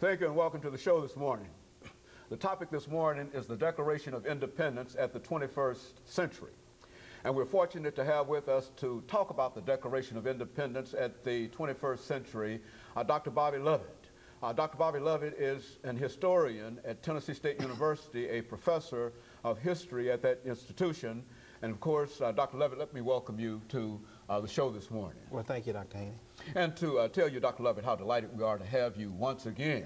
Thank you and welcome to the show this morning. The topic this morning is the Declaration of Independence at the 21st century. And we're fortunate to have with us to talk about the Declaration of Independence at the 21st century, Dr. BLovett. Dr. BLovett is an historian at Tennessee State University, a professor of history at that institution. And of course, Dr. Lovett, let me welcome you to the show this morning. Well, thank you, Dr. Haney. And to tell you, Dr. Lovett, how delighted we are to have you once again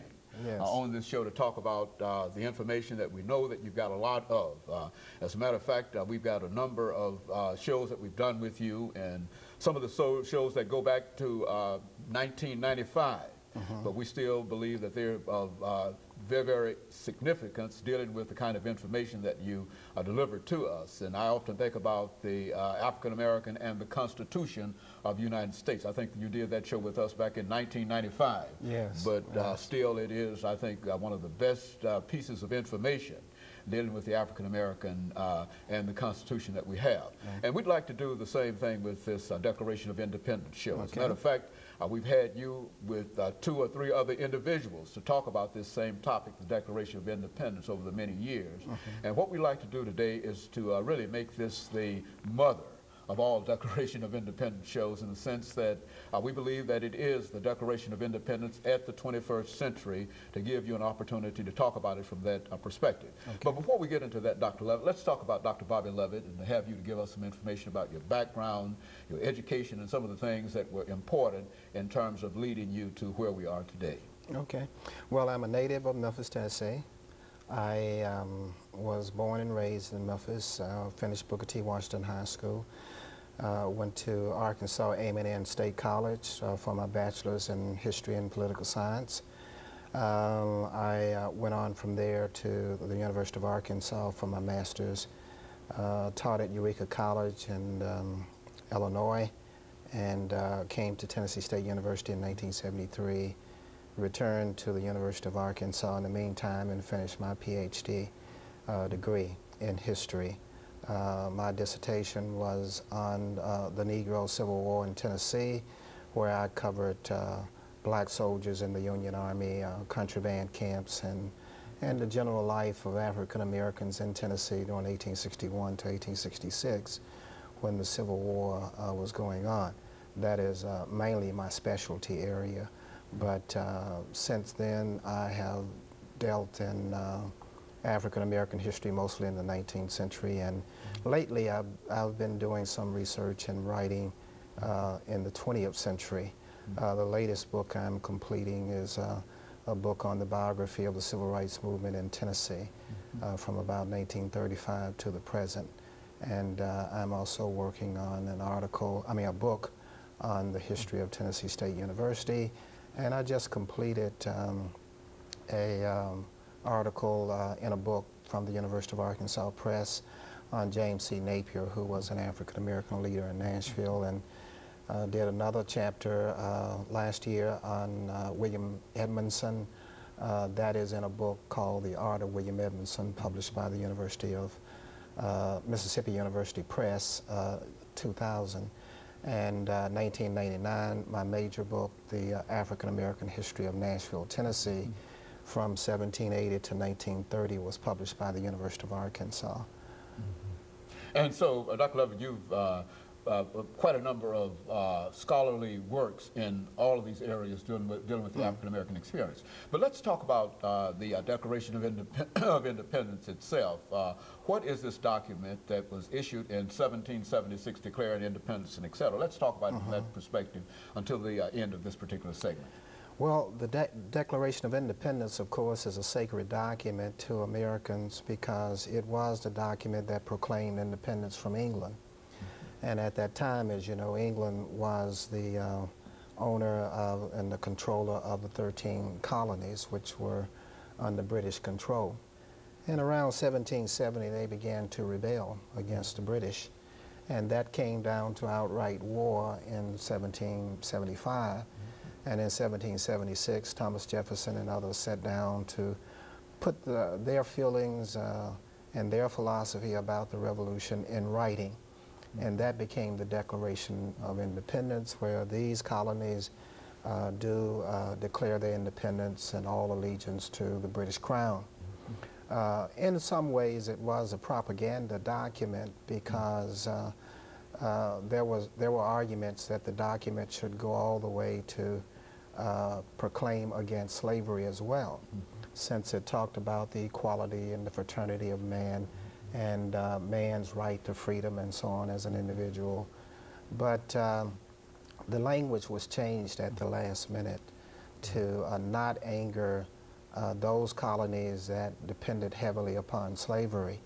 on this show to talk about the information that we know that you've got a lot of. As a matter of fact, we've got a number of shows that we've done with you, and some of the shows that go back to 1995. But we still believe that they're of very, very significance dealing with the kind of information that you delivered to us. And I often think about the African American and the Constitution of the United States. I think you did that show with us back in 1995. Yes. But still it is, I think, one of the best pieces of information dealing with the African American and the Constitution that we have. And we'd like to do the same thing with this Declaration of Independence show. As a matter of fact, we've had you with 2 or 3 other individuals to talk about this same topic, the Declaration of Independence, over the many years. And what we like to do today is to really make this the mother of all Declaration of Independence shows, in the sense that we believe that it is the Declaration of Independence at the 21st century, to give you an opportunity to talk about it from that perspective. But before we get into that, Dr. Lovett, let's talk about Dr. BLovett and to have you to give us some information about your background, your education, and some of the things that were important in terms of leading you to where we are today. Okay. Well, I'm a native of Memphis, Tennessee. I was born and raised in Memphis, finished Booker T. Washington High School, went to Arkansas A&M State College for my bachelor's in history and political science. I went on from there to the University of Arkansas for my master's, taught at Eureka College in Illinois, and came to Tennessee State University in 1973. Returned to the University of Arkansas in the meantime and finished my PhD degree in history. My dissertation was on the Negro Civil War in Tennessee, where I covered black soldiers in the Union Army, contraband camps, and the general life of African Americans in Tennessee during 1861 to 1866, when the Civil War was going on. That is mainly my specialty area. But since then, I have dealt in African American history, mostly in the 19th century, and lately I've been doing some research and writing in the 20th century. The latest book I'm completing is a book on the biography of the Civil Rights Movement in Tennessee from about 1935 to the present. And I'm also working on a book on the history of Tennessee State University. And I just completed an article in a book from the University of Arkansas Press on James C. Napier, who was an African-American leader in Nashville, and did another chapter last year on William Edmondson. That is in a book called The Art of William Edmondson, published by the University of Mississippi University Press, 2000. And 1999, my major book, The African American History of Nashville, Tennessee, from 1780 to 1930, was published by the University of Arkansas. And so, Dr. Lovett, you've quite a number of scholarly works in all of these areas dealing with the African American experience. But let's talk about the Declaration of Independence itself. What is this document that was issued in 1776 declaring independence and et cetera? Let's talk about it from that perspective until the end of this particular segment. Well, the Declaration of Independence, of course, is a sacred document to Americans because it was the document that proclaimed independence from England. And at that time, as you know, England was the owner of and the controller of the 13 colonies, which were under British control. And around 1770, they began to rebel against the British. And that came down to outright war in 1775. And in 1776, Thomas Jefferson and others sat down to put their feelings and their philosophy about the revolution in writing. And that became the Declaration of Independence, where these colonies do declare their independence and all allegiance to the British Crown. In some ways, it was a propaganda document because there were arguments that the document should go all the way to proclaim against slavery as well, since it talked about the equality and the fraternity of man and man's right to freedom and so on as an individual. But the language was changed at the last minute to not anger those colonies that depended heavily upon slavery,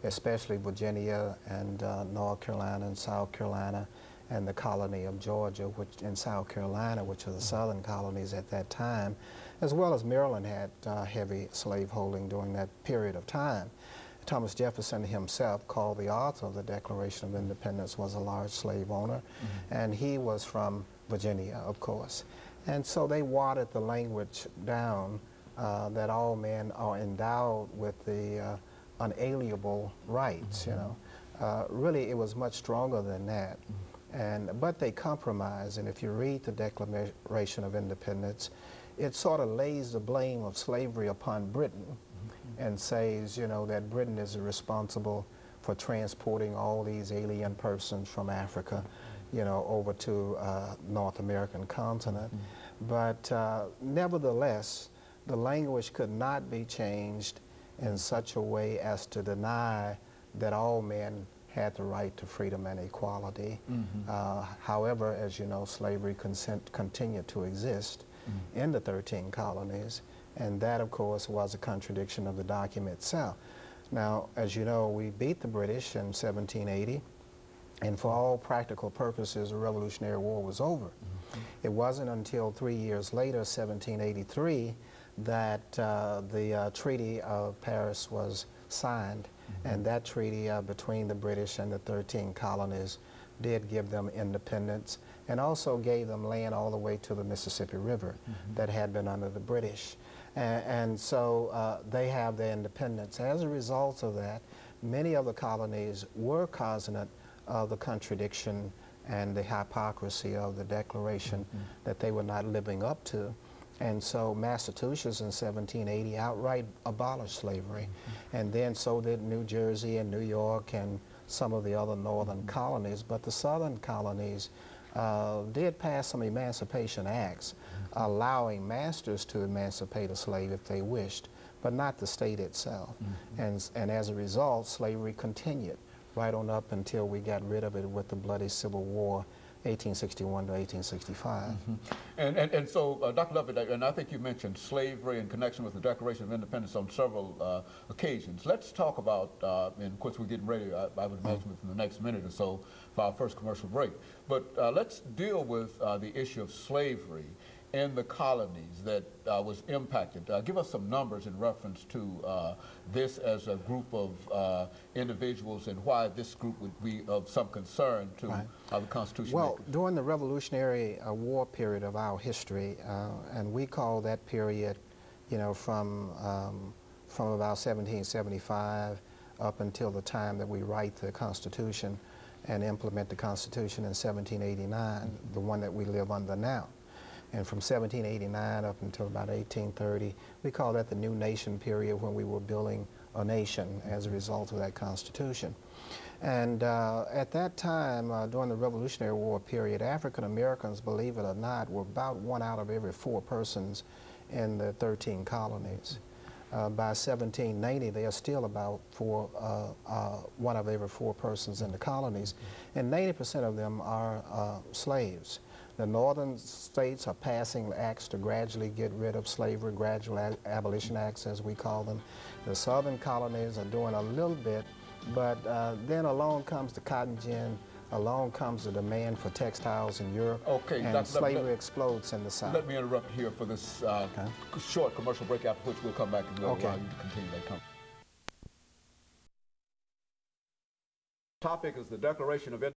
especially Virginia and North Carolina and South Carolina and the colony of Georgia in South Carolina, which are the southern colonies at that time, as well as Maryland had heavy slaveholding during that period of time. Thomas Jefferson himself, called the author of the Declaration of Independence, was a large slave owner, and he was from Virginia, of course. And so they watered the language down that all men are endowed with the unalienable rights, you know. Really, it was much stronger than that. But they compromised, and if you read the Declaration of Independence, it sort of lays the blame of slavery upon Britain and says, you know, that Britain is responsible for transporting all these alien persons from Africa, you know, over to North American continent. But nevertheless, the language could not be changed in such a way as to deny that all men had the right to freedom and equality. However, as you know, slavery continued to exist in the 13 colonies, and that, of course, was a contradiction of the document itself. Now, as you know, we beat the British in 1780, and for all practical purposes, the Revolutionary War was over. It wasn't until 3 years later, 1783, that the Treaty of Paris was signed, and that treaty between the British and the 13 colonies did give them independence and also gave them land all the way to the Mississippi River that had been under the British. And so they have their independence. As a result of that, many of the colonies were cognizant of the contradiction and the hypocrisy of the Declaration that they were not living up to. And so Massachusetts in 1780 outright abolished slavery. And then so did New Jersey and New York and some of the other northern colonies. But the southern colonies did pass some emancipation acts allowing masters to emancipate a slave if they wished, but not the state itself. And as a result, slavery continued right on up until we got rid of it with the bloody Civil War, 1861 to 1865. And so, Dr. Lovett, and I think you mentioned slavery in connection with the Declaration of Independence on several occasions. Let's talk about, and of course we're getting ready, I would imagine, within the next minute or so for our first commercial break. But let's deal with the issue of slavery in the colonies that was impacted. Give us some numbers in reference to this as a group of individuals and why this group would be of some concern to the Constitution. Well, during the Revolutionary War period of our history, and we call that period, you know, from about 1775 up until the time that we write the Constitution and implement the Constitution in 1789, the one that we live under now. And from 1789 up until about 1830, we call that the New Nation period, when we were building a nation as a result of that Constitution. And at that time, during the Revolutionary War period, African Americans, believe it or not, were about 1 out of every 4 persons in the 13 colonies. By 1790, they are still about 1 of every 4 persons in the colonies, and 90% of them are slaves. The northern states are passing acts to gradually get rid of slavery, gradual abolition acts as we call them. The southern colonies are doing a little bit, but then along comes the cotton gin, along comes the demand for textiles in Europe, and slavery explodes in the South. Let me interrupt here for this short commercial break, after which we'll come back and we'll allow you to continue that conversation. Topic is the Declaration of Independence.